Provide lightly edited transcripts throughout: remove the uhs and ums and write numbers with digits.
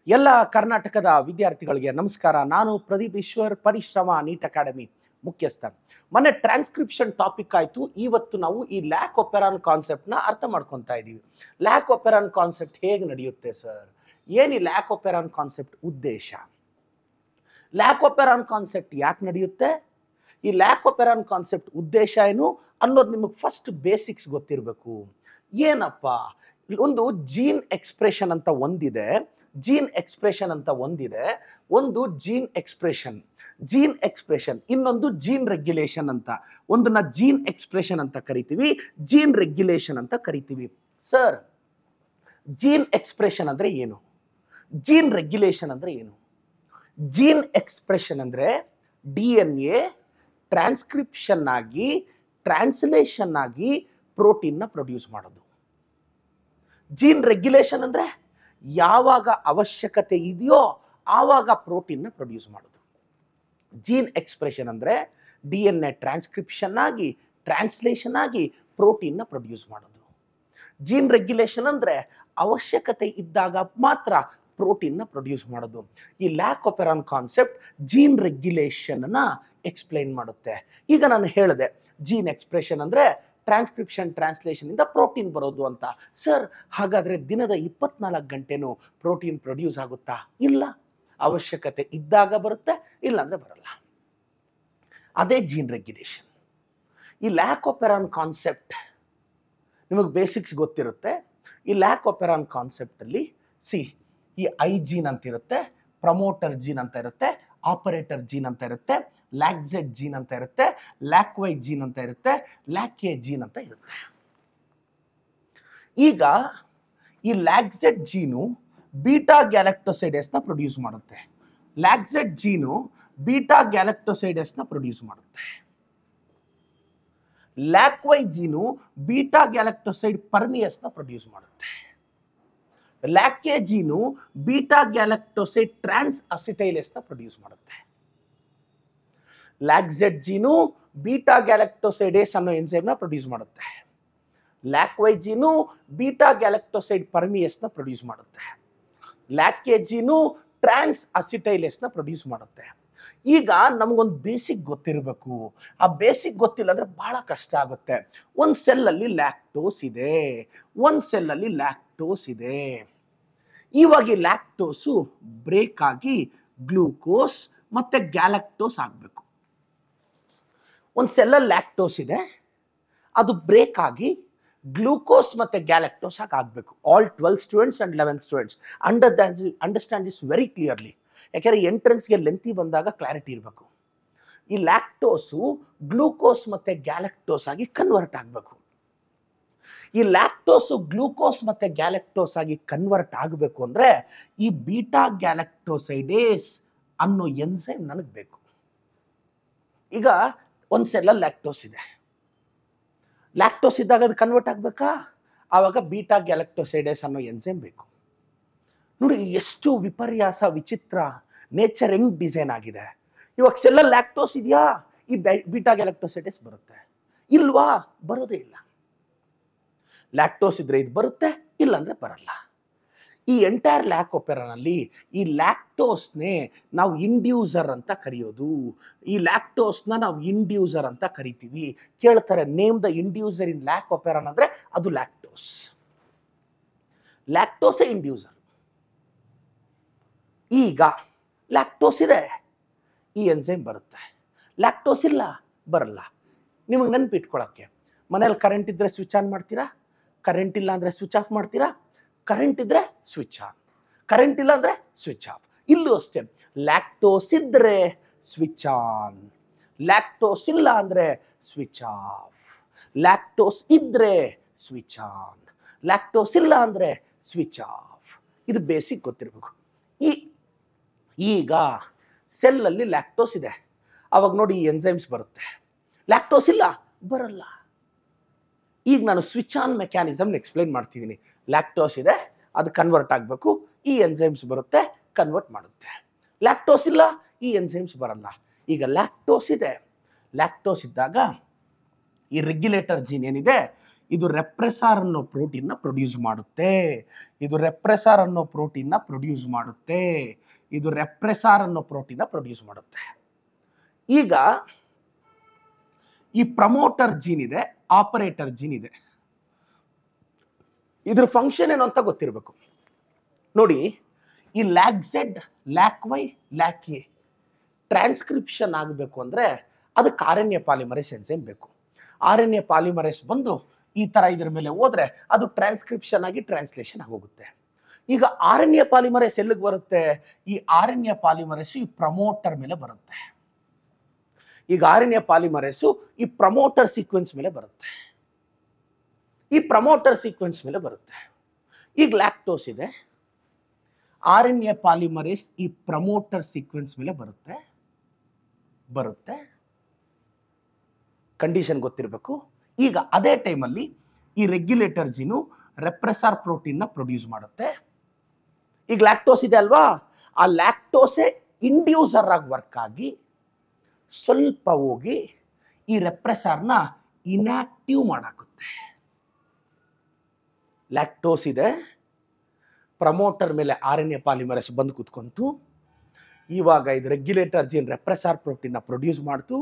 ಎಲ್ಲ ಕರ್ನಾಟಕದ ವಿದ್ಯಾರ್ಥಿಗಳಿಗೆ ನಮಸ್ಕಾರ. ನಾನು ಪ್ರದೀಪ್ ಈಶ್ವರ್, ಪರಿಶ್ರಮ ನೀಟ್ ಅಕಾಡೆಮಿ ಮುಖ್ಯಸ್ಥ. ಮೊನ್ನೆ ಟ್ರಾನ್ಸ್ಕ್ರಿಪ್ಷನ್ ಟಾಪಿಕ್ ಆಯಿತು. ಇವತ್ತು ನಾವು ಈ ಲ್ಯಾಕ್ ಒಪೆರಾನ್ ಕಾನ್ಸೆಪ್ಟ್ನ ಅರ್ಥ ಮಾಡ್ಕೊತಾ ಇದ್ದೀವಿ. ಲ್ಯಾಕ್ ಒಪೆರಾನ್ ಕಾನ್ಸೆಪ್ಟ್ ಹೇಗೆ ನಡೆಯುತ್ತೆ ಸರ್? ಏನು ಈ ಲ್ಯಾಕ್ ಒಪೆರಾನ್ ಕಾನ್ಸೆಪ್ಟ್ ಉದ್ದೇಶ? ಲ್ಯಾಕ್ ಒಪೆರಾನ್ ಕಾನ್ಸೆಪ್ಟ್ ಯಾಕೆ ನಡೆಯುತ್ತೆ? ಈ ಲ್ಯಾಕ್ ಒಪೆರಾನ್ ಕಾನ್ಸೆಪ್ಟ್ ಉದ್ದೇಶ ಏನು ಅನ್ನೋದು ನಿಮಗೆ ಫಸ್ಟ್ ಬೇಸಿಕ್ಸ್ ಗೊತ್ತಿರಬೇಕು. ಏನಪ್ಪ, ಒಂದು ಜೀನ್ ಎಕ್ಸ್ಪ್ರೆಷನ್ ಅಂತ ಒಂದಿದೆ, ಒಂದು ಜೀನ್ ಎಕ್ಸ್ಪ್ರೆಷನ್, ಇನ್ನೊಂದು ಜೀನ್ ರೆಗ್ಯುಲೇಷನ್ ಅಂತ. ಒಂದನ್ನ ಜೀನ್ ಎಕ್ಸ್ಪ್ರೆಷನ್ ಅಂತ ಕರಿತೀವಿ, ಜೀನ್ ರೆಗ್ಯುಲೇಷನ್ ಅಂತ ಕರಿತೀವಿ. ಸರ್, ಜೀನ್ ಎಕ್ಸ್ಪ್ರೆಷನ್ ಅಂದ್ರೆ ಏನು? ಜೀನ್ ರೆಗ್ಯುಲೇಷನ್ ಅಂದ್ರೆ ಏನು? ಜೀನ್ ಎಕ್ಸ್ಪ್ರೆಷನ್ ಅಂದ್ರೆ DNA ಟ್ರಾನ್ಸ್ಕ್ರಿಪ್ಷನ್ ಆಗಿ, ಟ್ರಾನ್ಸ್ಲೇಷನ್ ಆಗಿ ಪ್ರೋಟೀನ್ನ ಪ್ರೊಡ್ಯೂಸ್ ಮಾಡೋದು. ಜೀನ್ ರೆಗ್ಯುಲೇಷನ್ ಅಂದ್ರೆ ಯಾವಾಗ ಅವಶ್ಯಕತೆ ಇದೆಯೋ ಆವಾಗ ಪ್ರೋಟೀನ್ನ ಪ್ರೊಡ್ಯೂಸ್ ಮಾಡೋದು. ಜೀನ್ ಎಕ್ಸ್ಪ್ರೆಷನ್ ಅಂದ್ರೆ DNA ಟ್ರಾನ್ಸ್ಕ್ರಿಪ್ಷನ್ ಆಗಿ, ಟ್ರಾನ್ಸ್ಲೇಷನ್ ಆಗಿ ಪ್ರೋಟೀನ್ನ ಪ್ರೊಡ್ಯೂಸ್ ಮಾಡೋದು. ಜೀನ್ ರೆಗ್ಯುಲೇಷನ್ ಅಂದ್ರೆ ಅವಶ್ಯಕತೆ ಇದ್ದಾಗ ಮಾತ್ರ ಪ್ರೋಟೀನ್ನ ಪ್ರೊಡ್ಯೂಸ್ ಮಾಡೋದು. ಈ ಲ್ಯಾಕ್ ಒಪೆರಾನ್ ಕಾನ್ಸೆಪ್ಟ್ ಜೀನ್ ರೆಗ್ಯುಲೇಷನ್ನ ಎಕ್ಸ್ಪ್ಲೈನ್ ಮಾಡುತ್ತೆ. ಈಗ ನಾನು ಹೇಳಿದೆ ಜೀನ್ ಎಕ್ಸ್ಪ್ರೆಷನ್ ಅಂದ್ರೆ ಟ್ರಾನ್ಸ್ಕ್ರಿಪ್ಷನ್, ಟ್ರಾನ್ಸ್ಲೇಷನ್ ಇಂದ ಪ್ರೋಟೀನ್ ಬರೋದು ಅಂತ. ಸರ್, ಹಾಗಾದ್ರೆ ದಿನದ 24 ಗಂಟೆನೂ ಪ್ರೋಟೀನ್ ಪ್ರೊಡ್ಯೂಸ್ ಆಗುತ್ತಾ? ಇಲ್ಲ, ಅವಶ್ಯಕತೆ ಇದ್ದಾಗ ಬರುತ್ತೆ, ಇಲ್ಲಾಂದ್ರೆ ಬರಲ್ಲ. ಅದೇ ಜೀನ್ ರೆಗ್ಯುಲೇಷನ್. ಈ ಲ್ಯಾಕ್ ಒಪೆರಾನ್ ಕಾನ್ಸೆಪ್ಟ್ ನಿಮಗೆ ಬೇಸಿಕ್ಸ್ ಗೊತ್ತಿರುತ್ತೆ. ಈ ಲ್ಯಾಕ್ ಒಪೆರಾನ್ ಕಾನ್ಸೆಪ್ಟ್ ಅಲ್ಲಿ ಈ ಐ ಜೀನ್ ಅಂತ ಇರುತ್ತೆ, ಪ್ರಮೋಟರ್ ಜೀನ್ ಅಂತ ಇರುತ್ತೆ, ಆಪರೇಟರ್ ಜೀನ್ ಅಂತ ಇರುತ್ತೆ, ಲ್ಯಾಕ್ಝೆಡ್ ಜೀನ್ ಅಂತ ಇರುತ್ತೆ, ಲ್ಯಾಕ್ವೈ ಜೀನ್ ಅಂತ ಇರುತ್ತೆ, ಲ್ಯಾಕ್ ಎ ಜೀನ್ ಅಂತ ಇರುತ್ತೆ. ಈಗ ಈ ಲ್ಯಾಕ್ಝೆಡ್ ಜೀನು ಬೀಟಾ ಗ್ಯಾಲಕ್ಟೋಸೈಡೇಸ್ನ ಪ್ರೊಡ್ಯೂಸ್ ಮಾಡುತ್ತೆ. ಲ್ಯಾಕ್ಝೆಡ್ ಜೀನು ಬೀಟಾ ಗ್ಯಾಲಕ್ಟೋಸೈಡೇಸ್ನ ಪ್ರೊಡ್ಯೂಸ್ ಮಾಡುತ್ತೆ. ಲ್ಯಾಕ್ವೈ ಜೀನು ಬೀಟಾ ಗ್ಯಾಲಕ್ಟೋಸೈಡ್ ಪರ್ಮಿಯಸ್ನ ಪ್ರೊಡ್ಯೂಸ್ ಮಾಡುತ್ತೆ. Lac A gene beta galactoside trans ಅಸಿಟೈಲೇಸ್ನ ಪ್ರೊಡ್ಯೂಸ್ ಮಾಡುತ್ತೆ. ಲ್ಯಾಕ್ಝೆಡ್ ಜೀನು ಬೀಟಾ ಗ್ಯಾಲಕ್ಟೋಸೈಡೇಸ್ ಅನ್ನೋ ಎನ್ಸೈಮ್ನ ಪ್ರೊಡ್ಯೂಸ್ ಮಾಡುತ್ತೆ. ಲ್ಯಾಕ್ವೈ ಜೀನು ಬೀಟಾ ಗ್ಯಾಲಕ್ಟೋಸೈಡ್ ಪರ್ಮಿಯಸ್ನ ಪ್ರೊಡ್ಯೂಸ್ ಮಾಡುತ್ತೆ. ಲ್ಯಾಕ್ ಎ ಜೀನು ಟ್ರಾನ್ಸ್ ಅಸಿಟೈಲೇಸ್ನ ಪ್ರೊಡ್ಯೂಸ್ ಮಾಡುತ್ತೆ. ಈಗ ನಮಗೊಂದು ಬೇಸಿಕ್ ಗೊತ್ತಿರಬೇಕು. ಆ ಬೇಸಿಕ್ ಗೊತ್ತಿಲ್ಲ ಅಂದ್ರೆ ಬಹಳ ಕಷ್ಟ ಆಗುತ್ತೆ. ಒಂದು ಸೆಲ್ಲಲ್ಲಿ ಲ್ಯಾಕ್ಟೋಸ್ ಇದೆ, ಒಂದು ಸೆಲ್ಲಲ್ಲಿ ಲ್ಯಾಕ್ಟೋಸ್ ಇದೆ. ಇವಾಗ ಈ ಲ್ಯಾಕ್ಟೋಸು ಬ್ರೇಕ್ ಆಗಿ ಗ್ಲೂಕೋಸ್ ಮತ್ತೆ ಗ್ಯಾಲಕ್ಟೋಸ್ ಆಗಬೇಕು. ಒಂದು ಸೆಲ್ಲಲ್ಲಿ ಲ್ಯಾಕ್ಟೋಸ್ ಇದೆ, ಅದು ಬ್ರೇಕ್ ಆಗಿ ಗ್ಲೂಕೋಸ್ ಮತ್ತೆ ಗ್ಯಾಲಕ್ಟೋಸ್ ಆಗಿ ಆಗಬೇಕು. All 12 students and 11 students understand this very clearly. ಯಾಕೆಂದ್ರೆ ಎಂಟ್ರೆನ್ಸ್ಗೆ ಲೆಂತಿ ಬಂದಾಗ ಕ್ಲಾರಿಟಿ ಇರಬೇಕು. ಈ ಲ್ಯಾಕ್ಟೋಸು ಗ್ಲೂಕೋಸ್ ಮತ್ತೆ ಗ್ಯಾಲಕ್ಟೋಸ್ ಆಗಿ ಕನ್ವರ್ಟ್ ಆಗಬೇಕು. ಈ ಲ್ಯಾಕ್ಟೋಸು ಗ್ಲೂಕೋಸ್ ಮತ್ತೆ ಗ್ಯಾಲಕ್ಟೋಸ್ ಆಗಿ ಕನ್ವರ್ಟ್ ಆಗಬೇಕು ಅಂದ್ರೆ ಈ ಬೀಟಾ ಗ್ಯಾಲಕ್ಟೋಸೈಡೇಸ್ ಅನ್ನೋ ಎನ್ಸೈಮ್ ನನಗೆ ಬೇಕು. ಈಗ ಒಂದು ಸೆಲ್ಲಲ್ಲಿ ಲ್ಯಾಕ್ಟೋಸ್ ಇದೆ, ಲ್ಯಾಕ್ಟೋಸ್ ಇದ್ದಾಗ ಅದು ಕನ್ವರ್ಟ್ ಆಗಬೇಕಾ? ಆವಾಗ ಬೀಟಾ ಗ್ಯಾಲಕ್ಟೋಸೈಡೇಸ್ ಅನ್ನೋ ಎನ್ಸೈಮ್ ಬೇಕು. ನೋಡಿ ಎಷ್ಟು ವಿಪರ್ಯಾಸ, ವಿಚಿತ್ರ, ನೇಚರ್ ಹೆಂಗ್ ಡಿಸೈನ್ ಆಗಿದೆ. ಇವಾಗ ಸೆಲ್ಲಲ್ಲಿ ಲ್ಯಾಕ್ಟೋಸ್ ಇದೆಯಾ, ಈ ಬೀಟಾ ಗ್ಯಾಲಕ್ಟೋಸೈಡೇಸ್ ಬರುತ್ತೆ. ಇಲ್ವಾ? ಬರೋದೇ ಇಲ್ಲ. ಲ್ಯಾಕ್ಟೋಸ್ ಇದ್ರೆ ಇದು ಬರುತ್ತೆ, ಇಲ್ಲಾಂದ್ರೆ ಬರಲ್ಲ. ಈ ಎಂಟೈರ್ ಲ್ಯಾಕ್ ಒಪೆರಾನಲ್ಲಿ ಈ ಲ್ಯಾಕ್ಟೋಸ್ನೇ ನಾವು ಇಂಡ್ಯೂಸರ್ ಅಂತ ಕರೆಯೋದು. ಈ ಲ್ಯಾಕ್ಟೋಸ್ನ ನಾವು ಇಂಡ್ಯೂಸರ್ ಅಂತ ಕರಿತೀವಿ. ಕೇಳ್ತಾರೆ, name the inducer in lac operon ಅಂದ್ರೆ ಅದು ಲ್ಯಾಕ್ಟೋಸ್. ಲ್ಯಾಕ್ಟೋಸೇ ಇಂಡ್ಯೂಸರ್. ಈಗ ಲ್ಯಾಕ್ಟೋಸ್ ಇದೆ, ಈ ಎನ್ಸೈಮ್ ಬರುತ್ತೆ. ಲ್ಯಾಕ್ಟೋಸ್ ಇಲ್ಲ, ಬರಲ್ಲ. ನಿಮಗೆ ನೆನಪಿಟ್ಕೊಳ್ಳೋಕ್ಕೆ, ಮನೇಲಿ ಕರೆಂಟ್ ಇದ್ರೆ ಸ್ವಿಚ್ ಆನ್ ಮಾಡ್ತೀರಾ, ಕರೆಂಟ್ ಇಲ್ಲ ಅಂದ್ರೆ ಸ್ವಿಚ್ ಆಫ್ ಮಾಡ್ತೀರಾ. ಕರೆಂಟ್ ಇದ್ರೆ ಸ್ವಿಚ್ ಆನ್, ಕರೆಂಟ್ ಇಲ್ಲ ಅಂದ್ರೆ ಸ್ವಿಚ್ ಆಫ್. ಇಲ್ಲೂ ಅಷ್ಟೇ, ಲ್ಯಾಕ್ಟೋಸ್ ಇದ್ರೆ ಸ್ವಿಚ್ ಆನ್, ಲ್ಯಾಕ್ಟೋಸ್ ಇಲ್ಲ ಅಂದ್ರೆ ಸ್ವಿಚ್ ಆಫ್. ಲ್ಯಾಕ್ಟೋಸ್ ಇದ್ರೆ ಸ್ವಿಚ್ ಆನ್, ಲ್ಯಾಕ್ಟೋಸ್ ಇಲ್ಲ ಅಂದ್ರೆ ಸ್ವಿಚ್ ಆಫ್. ಇದು ಬೇಸಿಕ್ ಗೊತ್ತಿರಬೇಕು. ಈಗ ಸೆಲ್ಲಲ್ಲಿ ಲ್ಯಾಕ್ಟೋಸ್ ಇದೆ, ಅವಾಗ ನೋಡಿ ಈ ಎನ್ಸೈಮ್ಸ್ ಬರುತ್ತೆ. ಲ್ಯಾಕ್ಟೋಸ್ ಇಲ್ಲ, ಬರಲ್ಲ. ಈಗ ನಾನು ಸ್ವಿಚ್ ಆನ್ ಮೆಕ್ಯಾನಿಸಮ್ ಎಕ್ಸ್ಪ್ಲೈನ್ ಮಾಡ್ತಿದ್ದೀನಿ. ಲ್ಯಾಕ್ಟೋಸ್ ಇದೆ, ಅದು ಕನ್ವರ್ಟ್ ಆಗಬೇಕು, ಈ ಎನ್ಸೈಮ್ಸ್ ಬರುತ್ತೆ, ಕನ್ವರ್ಟ್ ಮಾಡುತ್ತೆ. ಲ್ಯಾಕ್ಟೋಸ್ ಇಲ್ಲ, ಈ ಎನ್ಸೈಮ್ಸ್ ಬರಲ್ಲ. ಈಗ ಲ್ಯಾಕ್ಟೋಸ್ ಇದೆ, ಲ್ಯಾಕ್ಟೋಸ್ ಇದ್ದಾಗ ಈ ರೆಗ್ಯುಲೇಟರ್ ಜೀನ್ ಏನಿದೆ ಇದು ರೆಪ್ರೆಸಾರ್ ಅನ್ನೋ ಪ್ರೋಟೀನ್ನ ಪ್ರೊಡ್ಯೂಸ್ ಮಾಡುತ್ತೆ. ಇದು ರೆಪ್ರೆಸಾರ್ ಅನ್ನೋ ಪ್ರೋಟೀನ್ನ ಪ್ರೊಡ್ಯೂಸ್ ಮಾಡುತ್ತೆ. ಇದು ರೆಪ್ರೆಸಾರ್ ಅನ್ನೋ ಪ್ರೋಟೀನ್ನ ಪ್ರೊಡ್ಯೂಸ್ ಮಾಡುತ್ತೆ. ಈಗ ಈ ಪ್ರಮೋಟರ್ ಜೀನ್ ಇದೆ, ಆಪರೇಟರ್ ಜೀನ್ ಇದೆ. ಇದ್ರ ಫಂಕ್ಷನ್ ಏನು ಅಂತ ಗೊತ್ತಿರಬೇಕು. ನೋಡಿ, ಈ lac Z, lac Y, lac A transcription ಆಗಬೇಕು ಅಂದರೆ ಅದಕ್ಕೆ RNA ಪಾಲಿಮರೇಸ್ ಎನ್ಸೈಮ್ ಬೇಕು. RNA ಪಾಲಿಮರೇಸ್ ಬಂದು ಈ ಥರ ಇದ್ರ ಮೇಲೆ ಹೋದ್ರೆ ಅದು ಟ್ರಾನ್ಸ್ಕ್ರಿಪ್ಷನ್ ಆಗಿ ಟ್ರಾನ್ಸ್ಲೇಷನ್ ಆಗೋಗುತ್ತೆ. ಈಗ RNA ಪಾಲಿಮರೇಸ್ ಎಲ್ಲಿಗೆ ಬರುತ್ತೆ? ಈ RNA ಪಾಲಿಮರೇಸು ಈ ಪ್ರಮೋಟರ್ ಮೇಲೆ ಬರುತ್ತೆ. ಈಗ RNA ಪಾಲಿಮರೇಸು ಈ ಪ್ರಮೋಟರ್ ಸೀಕ್ವೆನ್ಸ್ ಮೇಲೆ ಬರುತ್ತೆ. ಈ ಪ್ರಮೋಟರ್ ಸೀಕ್ವೆನ್ಸ್ ಮೇಲೆ ಬರುತ್ತೆ. ಈಗ ಲ್ಯಾಕ್ಟೋಸ್ ಇದೆ, RNA ಪಾಲಿಮರೇಸ್ ಈ ಪ್ರಮೋಟರ್ ಸೀಕ್ವೆನ್ಸ್ ಮೇಲೆ ಬರುತ್ತೆ. ಕಂಡೀಷನ್ ಗೊತ್ತಿರಬೇಕು. ಈಗ ಅದೇ ಟೈಮಲ್ಲಿ ಈ ರೆಗ್ಯುಲೇಟರ್ ಜೀನು ರೆಪ್ರೆಸಾರ್ ಪ್ರೋಟೀನ್ನ ಪ್ರೊಡ್ಯೂಸ್ ಮಾಡುತ್ತೆ. ಈಗ ಲ್ಯಾಕ್ಟೋಸ್ ಇದೆ ಅಲ್ವಾ, ಆ ಲ್ಯಾಕ್ಟೋಸೇ ಇಂಡ್ಯೂಸರ್ ಆಗಿ ವರ್ಕ್ ಆಗಿ ಸ್ವಲ್ಪ ಹೋಗಿ ಈ ರೆಪ್ರೆಸಾರ್ನ ಇನ್ಆಕ್ಟಿವ್ ಮಾಡಾಕುತ್ತೆ. ಲ್ಯಾಕ್ಟೋಸ್ ಇದೆ, ಪ್ರಮೋಟರ್ ಮೇಲೆ RNA ಪಾಲಿಮರೇಸ್ ಬಂದು ಕೂತ್ಕೊಂತು. ಇವಾಗ ಇದು ರೆಗ್ಯುಲೇಟರ್ ಜೀನ್ ರೆಪ್ರೆಸಾರ್ ಪ್ರೋಟೀನ್ನ ಪ್ರೊಡ್ಯೂಸ್ ಮಾಡ್ತು.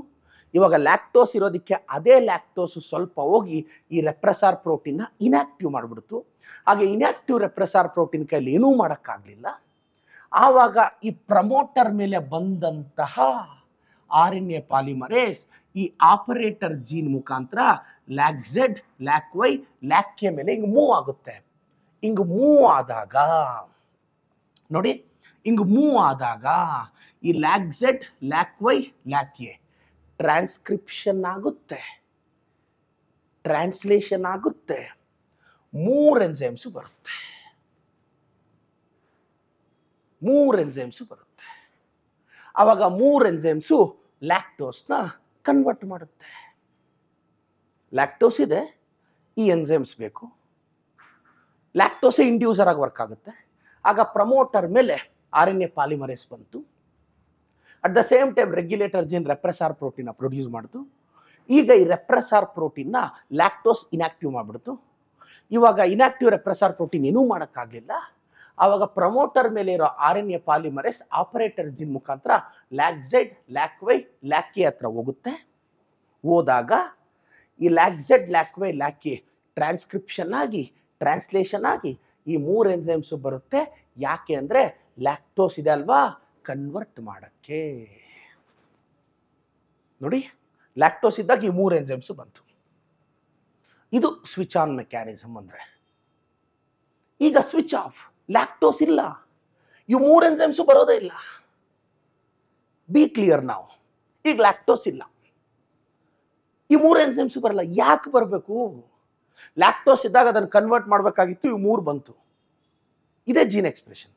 ಇವಾಗ ಲ್ಯಾಕ್ಟೋಸ್ ಇರೋದಕ್ಕೆ ಅದೇ ಲ್ಯಾಕ್ಟೋಸ್ ಸ್ವಲ್ಪ ಹೋಗಿ ಈ ರೆಪ್ರೆಸಾರ್ ಪ್ರೋಟೀನ್ನ ಇನ್ಆಕ್ಟಿವ್ ಮಾಡಿಬಿಡ್ತು. ಹಾಗೆ ಇನ್ಆಕ್ಟಿವ್ ರೆಪ್ರೆಸಾರ್ ಪ್ರೋಟೀನ್ ಕೈಲಿ ಏನೂ ಮಾಡೋಕ್ಕಾಗಲಿಲ್ಲ. ಆವಾಗ ಈ ಪ್ರಮೋಟರ್ ಮೇಲೆ ಬಂದಂತಹ RNA ಪಾಲಿಮರೇಸ್ ಈ ಆಪರೇಟರ್ ಜೀನ್ ಮುಖಾಂತರ lac Z, lac Y, lac A ಮೇಲೆ ಹಿಂಗೆ ಮೂವ್ ಆಗುತ್ತೆ. ಹಿಂಗೆ ಮೂವ್ ಆದಾಗ ನೋಡಿ, ಹಿಂಗೆ ಮೂವ್ ಆದಾಗ ಈ lac Z, lac Y, lac A transcription ಆಗುತ್ತೆ, ಟ್ರಾನ್ಸ್ಲೇಷನ್ ಆಗುತ್ತೆ. 3 ಎನ್ಸೈಮ್ಸು ಬರುತ್ತೆ. 3 ಎನ್ಸೈಮ್ಸು ಬರುತ್ತೆ. ಆವಾಗ 3 ಎನ್ಸೈಮ್ಸು ಲ್ಯಾಕ್ಟೋಸ್ನ ಕನ್ವರ್ಟ್ ಮಾಡುತ್ತೆ. ಲ್ಯಾಕ್ಟೋಸ್ ಇದೆ, ಈ ಎನ್ಸೈಮ್ಸ್ ಬೇಕು. ಲ್ಯಾಕ್ಟೋಸೇ ಇಂಡ್ಯೂಸರ್ ಆಗಿ ವರ್ಕ್ ಆಗುತ್ತೆ. ಆಗ ಪ್ರಮೋಟರ್ ಮೇಲೆ RNA ಪಾಲಿಮರೇಸ್ ಬಂತು. At the same time regulator gene repressor ಪ್ರೋಟೀನ್ನ ಪ್ರೊಡ್ಯೂಸ್ ಮಾಡ್ತು. ಈಗ ಈ ರೆಪ್ರೆಸಾರ್ ಪ್ರೋಟೀನ್ನ ಲ್ಯಾಕ್ಟೋಸ್ ಇನ್ಆಕ್ಟಿವ್ ಮಾಡಿಬಿಡ್ತು. ಇವಾಗ ಇನ್ಆಕ್ಟಿವ್ ರೆಪ್ರೆಸಾರ್ ಪ್ರೋಟೀನ್ ಏನೂ ಮಾಡೋಕ್ಕಾಗಲಿಲ್ಲ. ಆವಾಗ ಪ್ರಮೋಟರ್ ಮೇಲೆ ಇರೋ RNA ಪಾಲಿಮರೇಸ್ ಆಪರೇಟರ್ ಜೀನ್ ಮುಖಾಂತರ lac Z, lac Y, lac A ಹತ್ರ ಹೋಗುತ್ತೆ. ಹೋದಾಗ ಈ lac Z, lac Y, lac A transcription ಆಗಿ ಟ್ರಾನ್ಸ್ಲೇಷನ್ ಆಗಿ ಈ 3 ಎನ್ಸೈಮ್ಸು ಬರುತ್ತೆ. ಯಾಕೆ ಅಂದರೆ ಲ್ಯಾಕ್ಟೋಸ್ ಇದೆ ಅಲ್ವಾ, ಕನ್ವರ್ಟ್ ಮಾಡೋಕ್ಕೆ. ನೋಡಿ, ಲ್ಯಾಕ್ಟೋಸ್ ಇದ್ದಾಗ ಈ 3 ಎನ್ಸೈಮ್ಸು ಬಂತು. ಇದು ಸ್ವಿಚ್ ಆನ್ ಮೆಕ್ಯಾನಿಸಮ್ ಅಂದರೆ. ಈಗ ಸ್ವಿಚ್ ಆಫ್, ಲ್ಯಾಕ್ಟೋಸ್ ಇಲ್ಲ, ಈ 3 ಎನ್ಸೈಮ್ಸು ಬರೋದೇ ಇಲ್ಲ. ಬಿ ಕ್ಲಿಯರ್ ನಾವು. ಈಗ ಲ್ಯಾಕ್ಟೋಸ್ ಇಲ್ಲ, ಈ 3 ಎನ್ಸೈಮ್ಸು ಬರಲ್ಲ. ಯಾಕೆ ಬರಬೇಕು? ಲ್ಯಾಕ್ಟೋಸ್ ಇದ್ದಾಗ ಅದನ್ನು ಕನ್ವರ್ಟ್ ಮಾಡಬೇಕಾಗಿತ್ತು, ಈ 3 ಬಂತು. ಇದೇ ಜೀನ್ ಎಕ್ಸ್ಪ್ರೆಷನ್.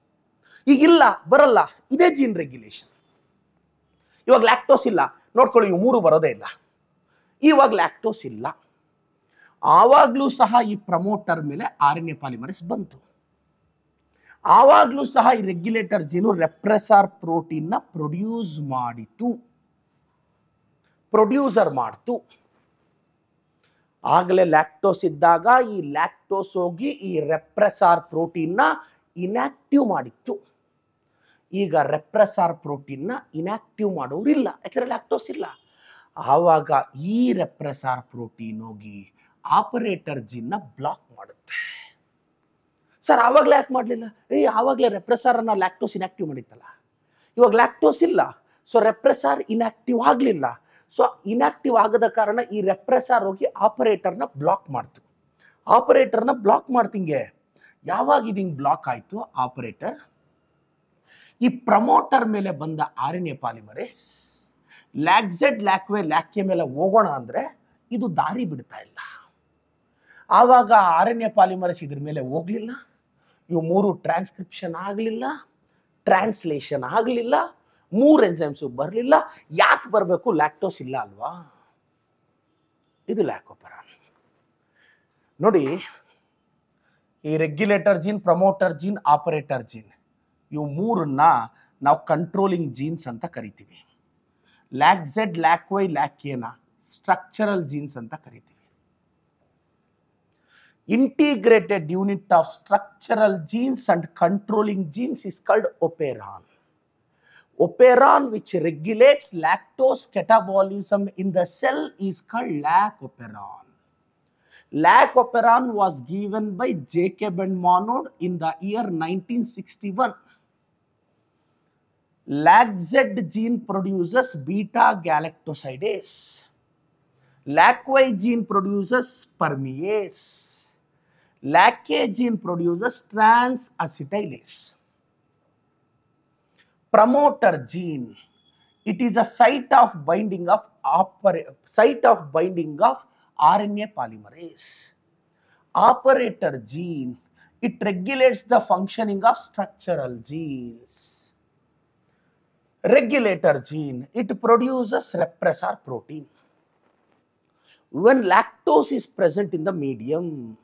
ಈಗಿಲ್ಲ, ಬರಲ್ಲ, ಇದೇ ಜೀನ್ ರೆಗ್ಯುಲೇಷನ್. ಇವಾಗ ಲ್ಯಾಕ್ಟೋಸ್ ಇಲ್ಲ, ನೋಡ್ಕೊಳ್ಳಿ, ಇವು 3 ಬರೋದೇ ಇಲ್ಲ. ಇವಾಗ ಲ್ಯಾಕ್ಟೋಸ್ ಇಲ್ಲ, ಆವಾಗಲೂ ಸಹ ಈ ಪ್ರಮೋಟರ್ ಮೇಲೆ RNA ಪಾಲಿಮರೇಸ್ ಬಂತು. ಆವಾಗಲೂ ಸಹ ಈ ರೆಗ್ಯುಲೇಟರ್ ಜೀನು ರೆಪ್ರೆಸಾರ್ ಪ್ರೋಟೀನ್ನ ಪ್ರೊಡ್ಯೂಸ್ ಮಾಡಿತು, ಪ್ರೊಡ್ಯೂಸರ್ ಮಾಡ್ತು. ಆಗಲೇ ಲ್ಯಾಕ್ಟೋಸ್ ಇದ್ದಾಗ ಈ ಲ್ಯಾಕ್ಟೋಸ್ ಹೋಗಿ ಈ ರೆಪ್ರೆಸಾರ್ ಪ್ರೋಟೀನ್ನ ಇನ್ಆಕ್ಟಿವ್ ಮಾಡಿತ್ತು. ಈಗ ರೆಪ್ರೆಸಾರ್ ಪ್ರೋಟೀನ್ನ ಇನ್ಆಕ್ಟಿವ್ ಮಾಡೋರಿಲ್ಲ, ಯಾಕಂದರೆ ಲ್ಯಾಕ್ಟೋಸ್ ಇಲ್ಲ. ಆವಾಗ ಈ ರೆಪ್ರೆಸಾರ್ ಪ್ರೋಟೀನ್ ಹೋಗಿ ಆಪರೇಟರ್ ಜೀನ್ನ ಬ್ಲಾಕ್ ಮಾಡುತ್ತೆ. ಸರ್ ಆವಾಗಲೇ ಯಾಕೆ ಮಾಡಲಿಲ್ಲ? ಆವಾಗಲೇ ರೆಪ್ರೆಸಾರನ್ನು ಲ್ಯಾಕ್ಟೋಸ್ ಇನ್ಆಕ್ಟಿವ್ ಮಾಡಿತ್ತಲ್ಲ. ಇವಾಗ ಲ್ಯಾಕ್ಟೋಸ್ ಇಲ್ಲ, ಸೊ ರೆಪ್ರೆಸಾರ್ ಇನ್ಆಕ್ಟಿವ್ ಆಗಲಿಲ್ಲ. ಸೊ ಇನ್ಆಕ್ಟಿವ್ ಆಗದ ಕಾರಣ ಈ ರೆಪ್ರೆಸಾರ್ ಹೋಗಿ ಆಪರೇಟರ್ನ ಬ್ಲಾಕ್ ಮಾಡ್ತು. ಆಪರೇಟರ್ನ ಬ್ಲಾಕ್ ಮಾಡ್ತಿಂಗೆ. ಯಾವಾಗ ಇದು ಹಿಂಗೆ ಬ್ಲಾಕ್ ಆಯಿತು ಆಪರೇಟರ್, ಈ ಪ್ರಮೋಟರ್ ಮೇಲೆ ಬಂದ RNA polymerase lac Z, lac Y, lac A ಮೇಲೆ ಹೋಗೋಣ ಅಂದರೆ ಇದು ದಾರಿ ಬಿಡ್ತಾ ಇಲ್ಲ. ಆವಾಗ RNA ಪಾಲಿಮರೇಸ್ ಇದ್ರ ಮೇಲೆ ಹೋಗಲಿಲ್ಲ. ಇವು 3 ಟ್ರಾನ್ಸ್ಕ್ರಿಪ್ಷನ್ ಆಗಲಿಲ್ಲ, ಟ್ರಾನ್ಸ್ಲೇಷನ್ ಆಗಲಿಲ್ಲ, 3 ಎನ್ಸೈಮ್ಸು ಬರಲಿಲ್ಲ. ಯಾಕೆ ಬರಬೇಕು? ಲ್ಯಾಕ್ಟೋಸ್ ಇಲ್ಲ ಅಲ್ವಾ. ಇದು ಲ್ಯಾಕೋಪೆರಾನ್. ನೋಡಿ, ಈ regulator gene, promoter gene, operator gene, ಇವು 3ನ್ನ ನಾವು ಕಂಟ್ರೋಲಿಂಗ್ ಜೀನ್ಸ್ ಅಂತ ಕರಿತೀವಿ. Lac Z, lac Y, lac ಎನ ಸ್ಟ್ರಕ್ಚರಲ್ ಜೀನ್ಸ್ ಅಂತ ಕರಿತೀವಿ. Integrated unit of structural genes and controlling genes is called operon. Operon, which regulates lactose catabolism in the cell, is called lac-operon. Lac-operon was given by Jacob and Monod in the year 1961. LAC-Z gene produces beta-galactosidase. LAC-Y gene produces permease. LAC-A gene produces trans-acetylase. Promoter gene, it is a site of binding of RNA polymerase. Operator gene, it regulates the functioning of structural genes. Regulator gene, it produces repressor protein. When lactose is present in the medium,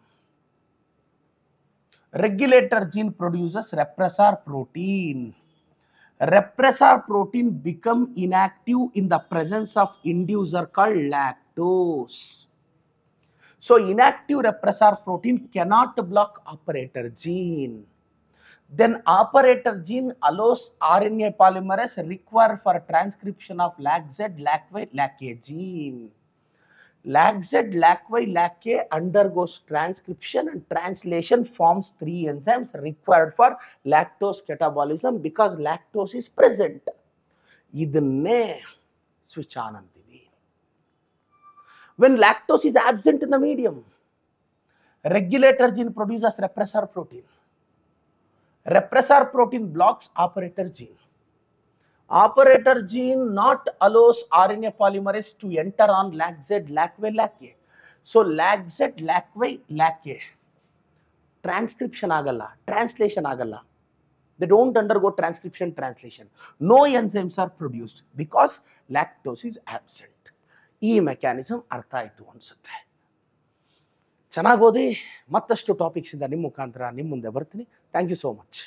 regulator gene produces repressor protein. Repressor protein become inactive in the presence of inducer called lactose. So inactive repressor protein cannot block operator gene. Then operator gene allows RNA polymerase required for transcription of LAC-Z, LAC-Y, LAC-A gene. LAC-Z, LAC-Y, LAC-A undergoes transcription and translation, forms 3 enzymes required for lactose catabolism because lactose is present. Idanne switch on antivi. When lactose is absent in the medium, regulator gene produces repressor protein. Repressor protein blocks operator gene. Operator gene not allows RNA polymerase to enter on LAC-Z, LAC-Y, LAC-A. So LAC-Z, LAC-Y, LAC-A transcription agalla, translation agalla. They don't undergo transcription, translation. No enzymes are produced because lactose is absent. ಈ mechanism ಅರ್ಥ ಆಯಿತು ಅನ್ಸುತ್ತೆ. ಚೆನ್ನಾಗಿ ಓದಿ, ಮತ್ತಷ್ಟು topics ಇಂದ ನಿಮ್ಮ ಮುಖಾಂತರ ನಿಮ್ಮ ಮುಂದೆ ಬರ್ತೀನಿ. Thank you so much.